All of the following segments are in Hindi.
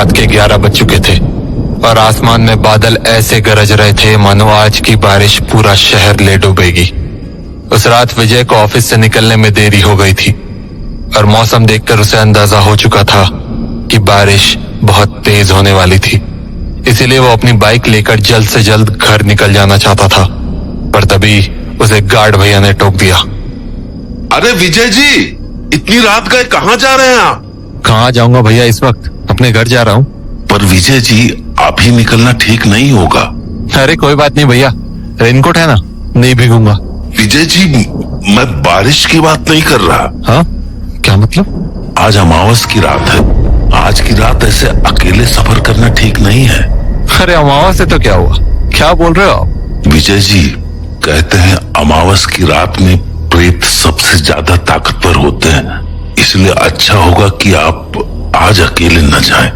रात के 11 बज चुके थे और आसमान में बादल ऐसे गरज रहे थे मानो आज की बारिश पूरा शहर ले डूबेगी। उस रात विजय को ऑफिस से निकलने में देरी हो गई थी और मौसम देखकर उसे अंदाजा हो चुका था कि बारिश बहुत तेज होने वाली थी। इसीलिए वो अपनी बाइक लेकर जल्द से जल्द घर निकल जाना चाहता था, पर तभी उसे गार्ड भैया ने टोक दिया। अरे विजय जी, इतनी रात गए कहाँ जा रहे हैं आप? कहाँ जाऊंगा भैया, इस वक्त अपने घर जा रहा हूँ। पर विजय जी, अभी निकलना ठीक नहीं होगा। अरे कोई बात नहीं भैया, रेनकोट है ना, नहीं भीगूंगा। विजय जी, मैं बारिश की बात नहीं कर रहा। हाँ, क्या मतलब? आज अमावस की रात है। आज की रात ऐसे अकेले सफर करना ठीक नहीं है। अरे अमावस से तो क्या हुआ, क्या बोल रहे हो आप? विजय जी, कहते हैं अमावस की रात में प्रेत सबसे ज्यादा ताकतवर होते हैं, इसलिए अच्छा होगा कि आप आज अकेले न जाएं,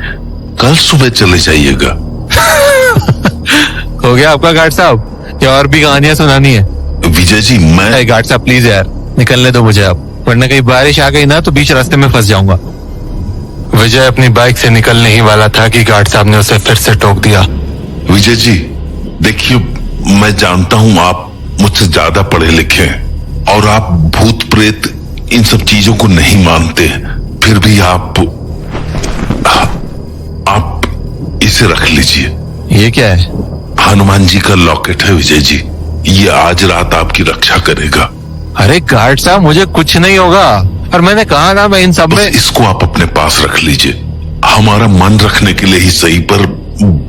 कल सुबह चले जाइएगा। हो गया आपका गार्ड साहब, या और भी कहानियां सुनानी है? विजय जी, मैं गार्ड साहब प्लीज यार, निकलने दो मुझे अब, वरना कहीं बारिश आ गई ना तो बीच रास्ते में फंस जाऊंगा। विजय अपनी बाइक से निकलने ही वाला था कि गार्ड साहब ने उसे फिर से टोक दिया। विजय जी, देखिए, मैं जानता हूँ आप मुझसे ज्यादा पढ़े लिखे हैं और आप भूत प्रेत इन सब चीजों को नहीं मानते, फिर भी आप इसे रख लीजिए। ये क्या है? हनुमान जी का लॉकेट है विजय जी, ये आज रात आपकी रक्षा करेगा। अरे गार्ड साहब, मुझे कुछ नहीं होगा, और मैंने कहा ना मैं इन सब में। इसको आप अपने पास रख लीजिए, हमारा मन रखने के लिए ही सही, पर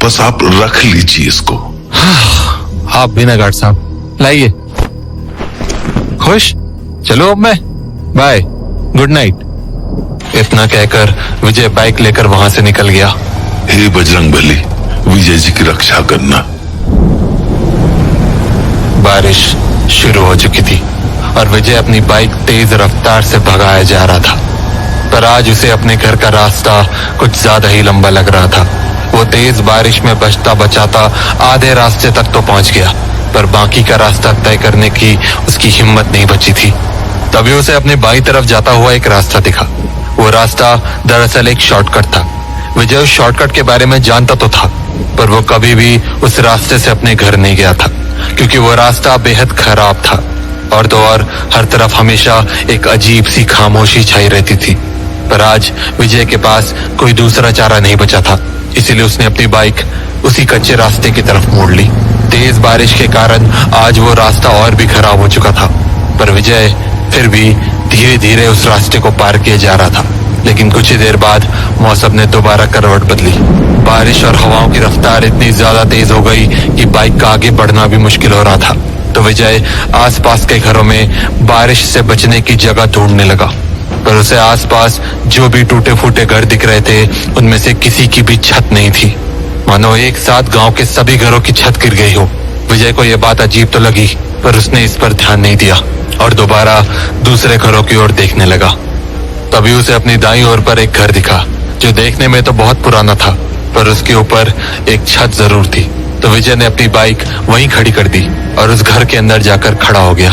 बस आप रख लीजिए इसको। आप भी ना गार्ड साहब, लाइए। खुश? चलो अब मैं, बाय, गुड नाइट। इतना कहकर विजय बाइक लेकर वहां से निकल गया। हे बजरंगबली, विजय जी की रक्षा करना। बारिश शुरू हो चुकी थी और विजय अपनी बाइक तेज रफ्तार से भगाया जा रहा था, पर आज उसे अपने घर का रास्ता कुछ ज्यादा ही लंबा लग रहा था। वो तेज बारिश में बचता बचाता आधे रास्ते तक तो पहुंच गया, पर बाकी का रास्ता तय करने की उसकी हिम्मत नहीं बची थी। तभी उसे अपनी बाईं तरफ जाता हुआ एक रास्ता दिखा। वो रास्ता दरअसल एक शॉर्टकट था। विजय उस शॉर्टकट के बारे में जानता तो था, पर वो कभी भी उस रास्ते से अपने घर नहीं गया था, क्योंकि वो रास्ता बेहद खराब था और तो और हर तरफ हमेशा एक अजीब सी खामोशी छाई रहती थी। पर आज विजय के पास कोई दूसरा चारा नहीं बचा था, इसीलिए उसने अपनी बाइक उसी कच्चे रास्ते की तरफ मोड़ ली। तेज बारिश के कारण आज वो रास्ता और भी खराब हो चुका था, पर विजय फिर भी धीरे धीरे उस रास्ते को पार किए जा रहा था। लेकिन कुछ ही देर बाद मौसम ने दोबारा करवट बदली। बारिश और हवाओं की रफ्तार इतनी ज्यादा तेज हो गई कि बाइक का आगे बढ़ना भी मुश्किल हो रहा था। तो विजय आसपास के घरों में बारिश से बचने की जगह ढूंढने लगा, पर उसे आसपास जो भी टूटे फूटे घर दिख रहे थे उनमें से किसी की भी छत नहीं थी, मानो एक साथ गांव के सभी घरों की छत गिर गई हो। विजय को यह बात अजीब तो लगी, पर उसने इस पर ध्यान नहीं दिया और दोबारा दूसरे घरों की ओर देखने लगा। तभी उसे अपनी दाईं ओर पर एक घर दिखा, जो देखने में तो बहुत पुराना था, पर उसके ऊपर एक छत जरूर थी। तो विजय ने अपनी बाइक वहीं खड़ी कर दी और उस घर के अंदर जाकर खड़ा हो गया।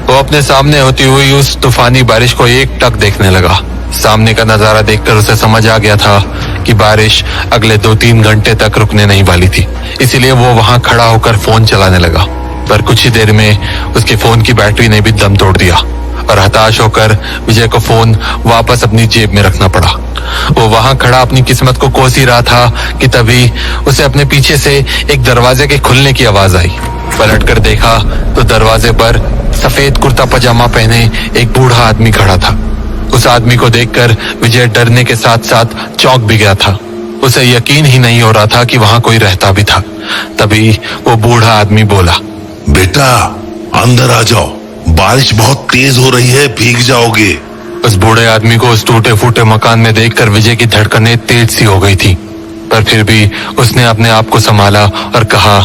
वो अपने सामने होती हुई उस तूफानी बारिश को एक टक देखने लगा। सामने का नजारा देखकर उसे समझ आ गया था कि बारिश अगले 2-3 घंटे तक रुकने नहीं वाली थी, इसीलिए वो वहां खड़ा होकर फोन चलाने लगा। पर कुछ ही देर में उसके फोन की बैटरी ने भी दम तोड़ दिया और हताश होकर विजय को फोन वापस अपनी जेब में रखना पड़ा। वो वहां खड़ा अपनी किस्मत को कोस ही रहा था कि तभी उसे अपने पीछे से एक दरवाजे के खुलने की आवाज आई। पलटकर देखा तो दरवाजे पर सफेद कुर्ता पजामा पहने एक बूढ़ा आदमी खड़ा था। उस आदमी को देखकर विजय डरने के साथ साथ चौंक भी गया था। उसे यकीन ही नहीं हो रहा था कि वहां कोई रहता भी था। तभी वो बूढ़ा आदमी बोला, बेटा अंदर आ जाओ, बारिश बहुत तेज हो रही है, भीग जाओगे। उस बूढ़े आदमी को उस टूटे फूटे मकान में देखकर विजय की धड़कनें तेज सी हो गई थी, पर फिर भी उसने अपने आप को संभाला और कहा,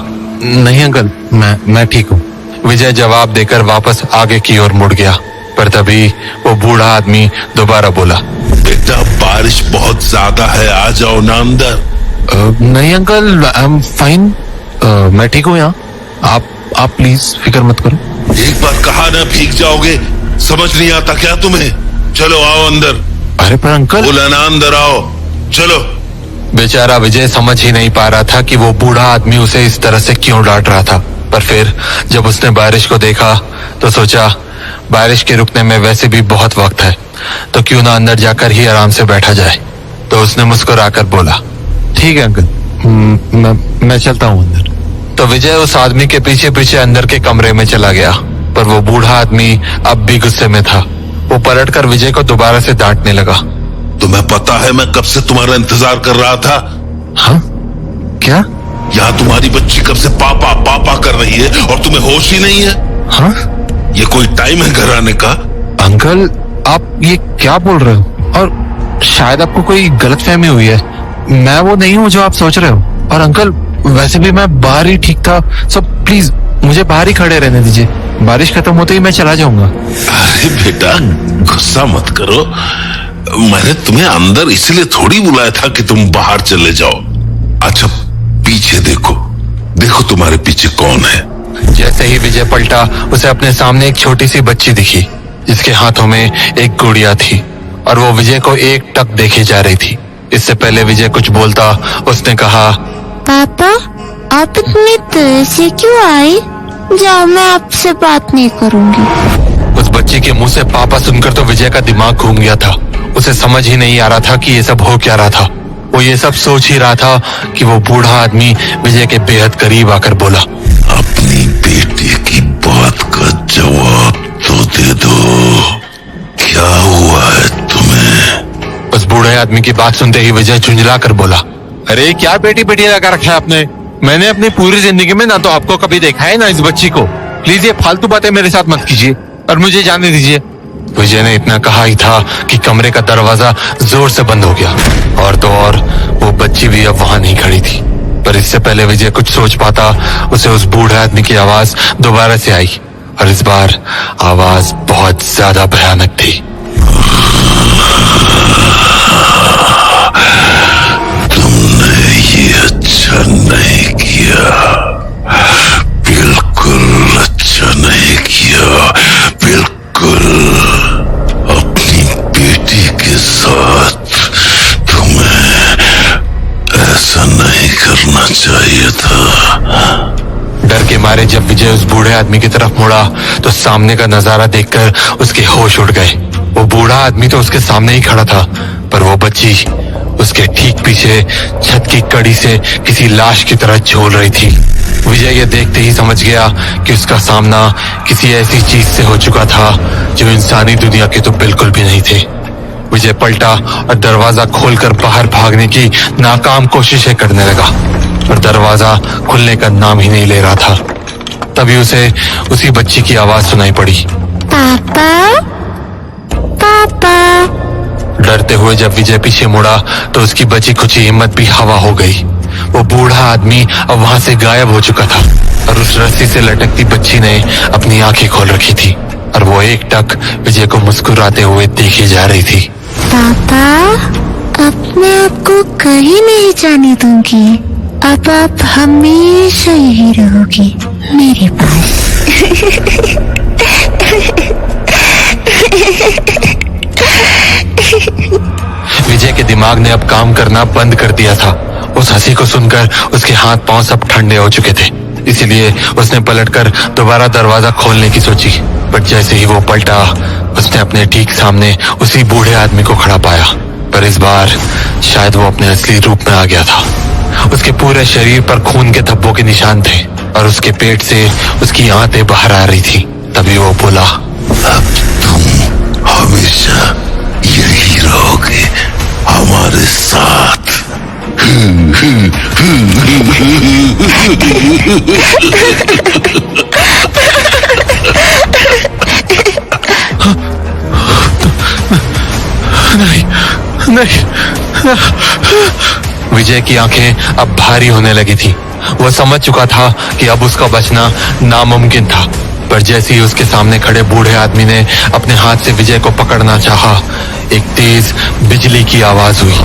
नहीं अंकल, मैं ठीक हूँ। विजय जवाब देकर वापस आगे की ओर मुड़ गया, पर तभी वो बूढ़ा आदमी दोबारा बोला, बेटा बारिश बहुत ज्यादा है, आ जाओ ना अंदर। नहीं अंकल, आई एम फाइन, मैं ठीक हूँ यहाँ, आप प्लीज फिक्र मत करो। एक बार कहा ना भीग जाओगे, समझ नहीं आता क्या तुम्हें? चलो आओ अंदर। अरे पर अंकल, बोला ना अंदर आओ, चलो। बेचारा विजय समझ ही नहीं पा रहा था कि वो बूढ़ा आदमी उसे इस तरह से क्यों डांट रहा था। पर फिर जब उसने बारिश को देखा तो सोचा बारिश के रुकने में वैसे भी बहुत वक्त है, तो क्यों ना अंदर जाकर ही आराम से बैठा जाए। तो उसने मुस्कुराकर बोला, ठीक है अंकल, मैं चलता हूँ अंदर। तो विजय उस आदमी के पीछे पीछे अंदर के कमरे में चला गया, पर वो बूढ़ा आदमी अब भी गुस्से में था। वो पलटकर विजय को दोबारा से डांटने लगा। तुम्हें पता है मैं कब से तुम्हारा इंतजार कर रहा था? हाँ? क्या? यहाँ तुम्हारी बच्ची कब से पापा पापा कर रही है और तुम्हें होश ही नहीं है? हाँ? ये कोई टाइम है घर आने का? अंकल आप ये क्या बोल रहे हो? और शायद आपको कोई गलतफहमी हुई है। मैं वो नहीं हूँ जो आप सोच रहे हो। और अंकल वैसे भी मैं बाहर ही ठीक था, सो प्लीज मुझे बाहर ही खड़े रहने दीजिए। बारिश खत्म होते ही मैं चला जाऊंगा। अरे बेटा गुस्सा मत करो, मैंने तुम्हें अंदर इसलिए थोड़ी बुलाया था कि तुम बाहर चले जाओ। अच्छा पीछे देखो, देखो तुम्हारे पीछे कौन है। जैसे ही विजय पलटा उसे अपने सामने एक छोटी सी बच्ची दिखी, जिसके हाथों में एक गुड़िया थी और वो विजय को एक टक देखे जा रही थी। इससे पहले विजय कुछ बोलता उसने कहा, पापा आप इतनी देर से क्यों आए? जाओ मैं आपसे बात नहीं करूंगी। उस बच्ची के मुंह से पापा सुनकर तो विजय का दिमाग घूम गया था। उसे समझ ही नहीं आ रहा था कि ये सब हो क्या रहा था। वो ये सब सोच ही रहा था कि वो बूढ़ा आदमी विजय के बेहद करीब आकर बोला, अपनी बेटी की बात का जवाब तो दे दो, क्या हुआ है तुम्हें? उस बूढ़े आदमी की बात सुनते ही विजय झुंझला कर बोला, अरे क्या बेटी बेटी लगा रखा है आपने? मैंने अपनी पूरी जिंदगी में ना तो आपको कभी देखा है ना इस बच्ची को। प्लीज ये फालतू बातें मेरे साथ मत कीजिए और मुझे जाने दीजिए। विजय ने इतना कहा ही था कि कमरे का दरवाजा जोर से बंद हो गया। और तो और वो बच्ची भी अब वहां नहीं खड़ी थी। पर इससे पहले विजय कुछ सोच पाता उसे उस बूढ़े आदमी की आवाज दोबारा से आई, और इस बार आवाज बहुत ज्यादा भयानक थी। तुमने ये अच्छा नहीं किया, बिल्कुल अच्छा नहीं किया, बिल्कुल। अपनी बेटी के साथ तुम्हें ऐसा नहीं करना चाहिए था। डर के मारे जब विजय उस बूढ़े आदमी की तरफ मुड़ा तो सामने का नजारा देखकर उसके होश उड़ गए। वो बूढ़ा आदमी तो उसके सामने ही खड़ा था, पर वो बच्ची उसके ठीक पीछे छत की कड़ी से किसी लाश की तरह झूल रही थी। विजय ये देखते ही समझ गया कि उसका सामना किसी ऐसी चीज से हो चुका था जो इंसानी दुनिया के तो बिल्कुल भी नहीं थे। विजय पलटा और दरवाजा खोलकर बाहर भागने की नाकाम कोशिशें करने लगा, पर दरवाजा खुलने का नाम ही नहीं ले रहा था। तभी उसे उसी बच्ची की आवाज सुनाई पड़ी, पापा पापा। डरते हुए जब विजय पीछे मुड़ा तो उसकी बची खुची हिम्मत भी हवा हो गई। वो बूढ़ा आदमी अब वहां से गायब हो चुका था और उस रस्सी से लटकती बच्ची ने अपनी आंखें खोल रखी थी और वो एक टक विजय को मुस्कुराते हुए देखी जा रही थी। पापा अब मैं आपको कहीं नहीं जाने दूंगी। अब आप हमेशा यही रहोगी मेरे पास। विजय के दिमाग ने अब काम करना बंद कर दिया था। उस हंसी को सुनकर उसके हाथ पांव सब ठंडे हो चुके थे, इसीलिए उसने पलटकर दोबारा दरवाजा खोलने की सोची। पर जैसे ही वो पलटा उसने अपने ठीक सामने उसी बूढ़े आदमी को खड़ा पाया। पर इस बार शायद वो अपने असली रूप में आ गया था। उसके पूरे शरीर पर खून के धब्बों के निशान थे और उसके पेट से उसकी आंतें बाहर आ रही थी। तभी वो बोला, अब तुम हमेशा यही रहोगे हमारे साथ। नहीं नहीं। विजय की आंखें अब भारी होने लगी थी। वो समझ चुका था कि अब उसका बचना नामुमकिन था। पर जैसे ही उसके सामने खड़े बूढ़े आदमी ने अपने हाथ से विजय को पकड़ना चाहा, एक तेज बिजली की आवाज हुई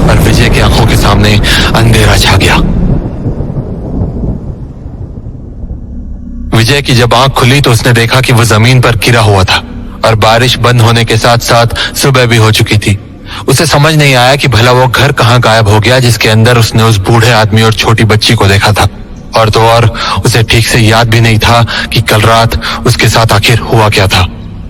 और विजय की आंखों के सामने अंधेरा छा गया। विजय की जब आंख खुली तो उसने देखा कि वो जमीन पर गिरा हुआ था और बारिश बंद होने के साथ साथ सुबह भी हो चुकी थी। उसे समझ नहीं आया कि भला वो घर कहाँ गायब हो गया जिसके अंदर उसने उस बूढ़े आदमी और छोटी बच्ची को देखा था। और तो और उसे ठीक से याद भी नहीं था कि कल रात उसके साथ आखिर हुआ क्या था।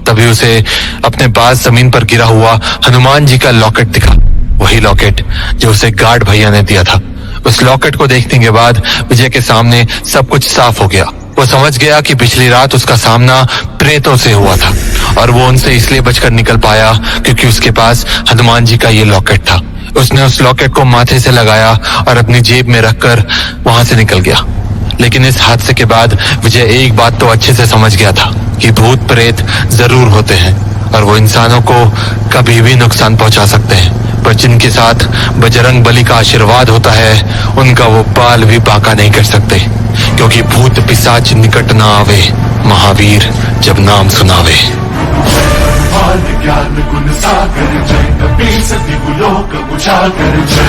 तभी उसे अपने पास जमीन पर गिरा हुआ हनुमान जी का लॉकेट दिखा, वही लॉकेट जो उसे गार्ड भैया ने दिया था। उस लॉकेट को देखने के बाद विजय के सामने सब कुछ साफ हो गया। वो समझ गया कि पिछली रात उसका सामना प्रेतों से हुआ था और वो उनसे इसलिए बचकर निकल पाया क्योंकि उसके पास हनुमान जी का ये लॉकेट था। उसने उस लॉकेट को माथे से लगाया और अपनी जेब में रखकर वहां से निकल गया। लेकिन इस हादसे के बाद विजय एक बात तो अच्छे से समझ गया था कि भूत प्रेत जरूर होते हैं और वो इंसानों को कभी भी नुकसान पहुंचा सकते हैं, पर जिनके साथ बजरंग बली का आशीर्वाद होता है उनका वो बाल भी बांका नहीं कर सकते, क्योंकि भूत पिशाच निकट न आवे, महावीर जब नाम सुनावे। ज्ञान गुण सागर जय कपी सति गुलोक उजागर जय।